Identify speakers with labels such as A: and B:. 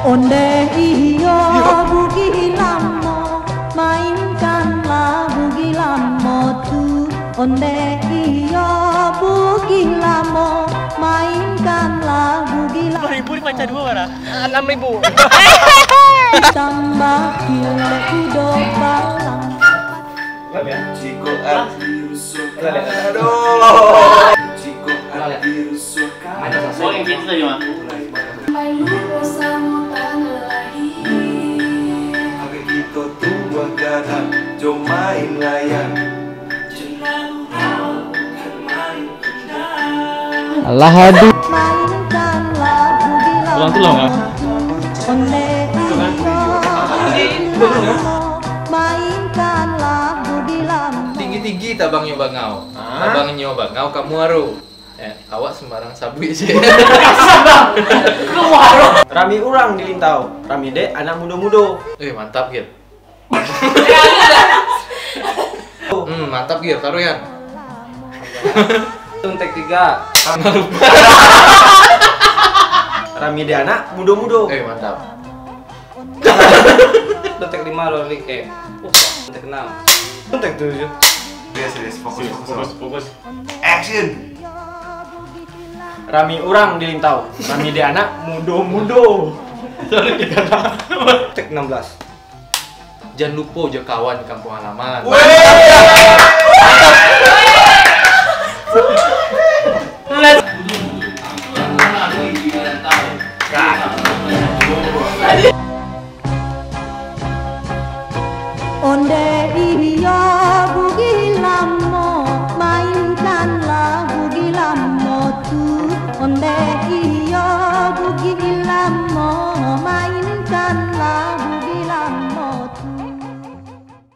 A: Onde iyo bugi lamo, mainkanlah bugi lamo tu. Onde iyo bugi lamo, mainkanlah bugi lamo.
B: 5.000 dibaca 2 mana? 6.000.
A: Tambah kile kudo balang.
C: Ciko Ardirusuh. Aduh. Ciko Ardirusuh.
B: Oh yang gitu tadi mah.
C: Agak kita tua gada, jom main layang.
D: Allah aduh.
A: Mainkanlah bugi lamo.
B: Ulang tuh loh nggak?
A: Onde iyo mainkanlah bugi lamo.
D: Tinggi-tinggi tabang nyoba ngau. Tabang nyoba ngau kamu aru. Awak sembarang sabui sih.
E: Rami urang di Lintau, Rami de anak muda-muda.
D: Mantap Gir. Mantap Gir, taruh ya.
E: Tuntek 3. Rami de anak muda-muda.
D: Mantap.
E: Tuntek 5 lori tuntek 6. Tuntek 7.
C: Serius, fokus.
B: Action.
E: Rami urang di Lintau, Rami de anak muda-muda. Tuntek 16.
D: Jangan lupa aja kawan di kampung halaman.
A: Onde iyo